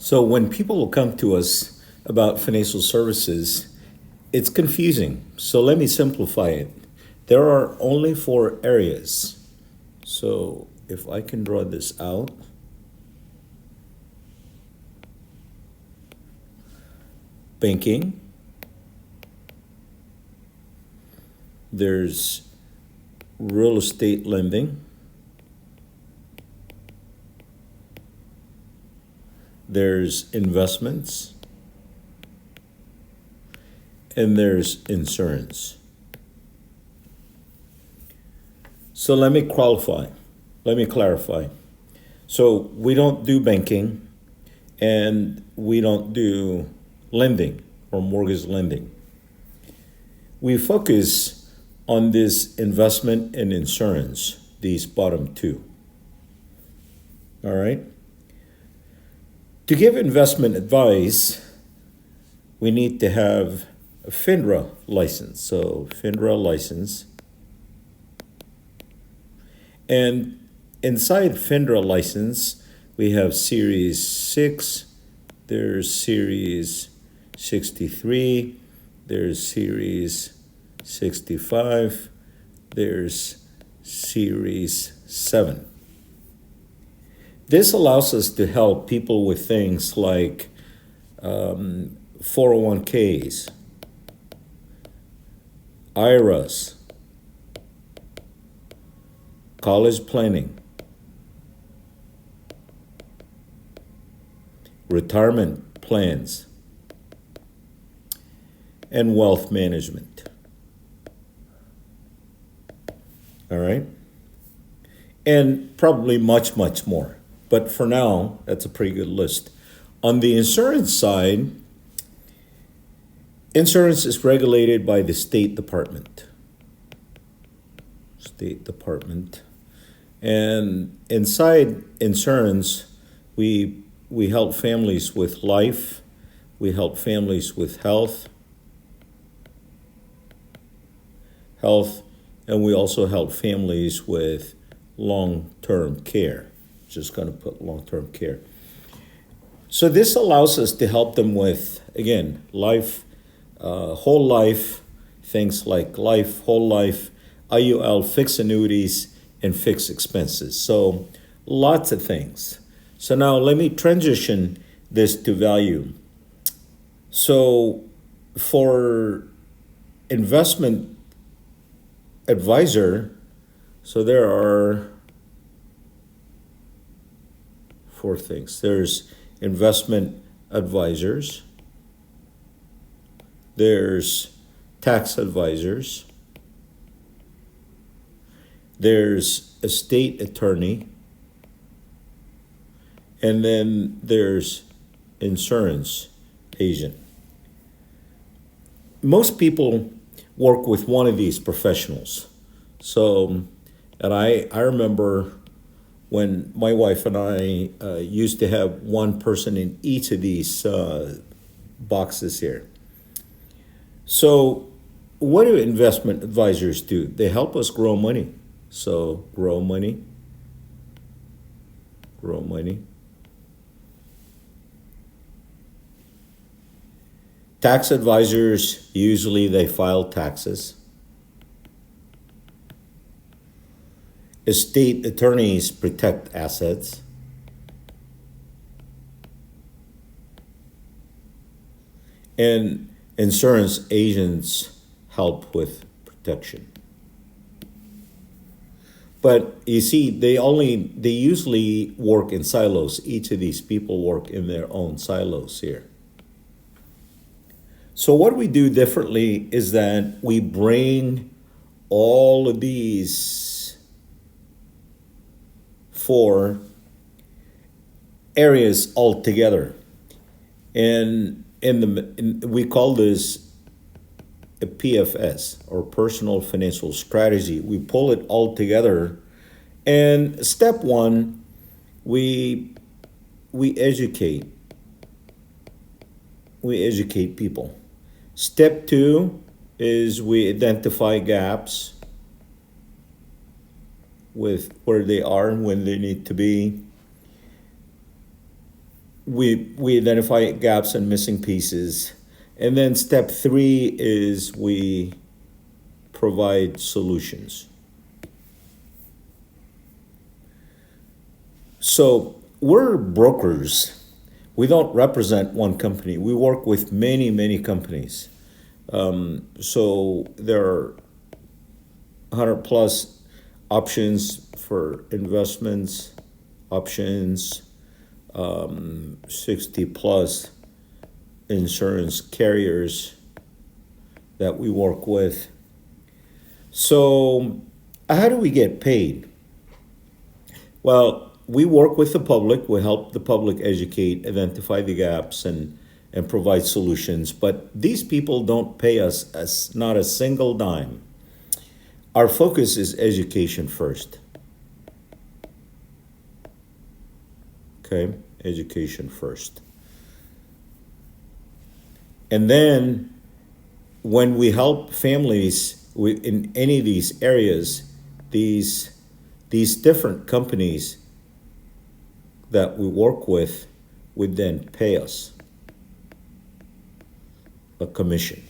So when people come to us about financial services, it's confusing. So let me simplify it. There are only four areas. So if I can draw this out, banking, there's real estate lending, there's investments, and there's insurance. So let me qualify. Let me clarify. So we don't do banking and we don't do lending or mortgage lending. We focus on this investment and insurance, these bottom two. All right? To give investment advice, we need to have a FINRA license. So FINRA license. And inside FINRA license, we have Series 6, there's Series 63, there's Series 65, there's Series 7. This allows us to help people with things like 401ks, IRAs, college planning, retirement plans, and wealth management. All right? And probably much, much more. But for now, that's a pretty good list. On the insurance side, insurance is regulated by the State Department. State Department. And inside insurance, we help families with life, we help families with health, and we also help families with long-term care. Just going to put long-term care. So this allows us to help them with, again, life, whole life, things like life, whole life, IUL, fixed annuities, and fixed expenses. So lots of things. So now let me transition this to value. So for investment advisor, so there are four things. There's investment advisors, there's tax advisors, there's a estate attorney, and then there's insurance agent. Most people work with one of these professionals. So, and I remember when my wife and I used to have one person in each of these boxes here. So what do investment advisors do? They help us grow money. So grow money. Tax advisors, usually they file taxes. Estate attorneys protect assets. And insurance agents help with protection. But you see, they usually work in silos. Each of these people work in their own silos here. So what we do differently is that we bring all of these four areas all together. And we call this a PFS, or personal financial strategy. We pull it all together. And step one, we educate. We educate people. Step two is we identify gaps with where they are and when they need to be. we identify gaps and missing pieces. And then step three is we provide solutions. So we're brokers. We don't represent one company. We work with many, many companies. So there are 100 plus options for investments, options, 60 plus insurance carriers that we work with. So, how do we get paid? Well, we work with the public, we help the public educate, identify the gaps, and provide solutions. But these people don't pay us as not a single dime. Our focus is education first. Okay, education first. And then when we help families in any of these areas, these different companies that we work with would then pay us a commission.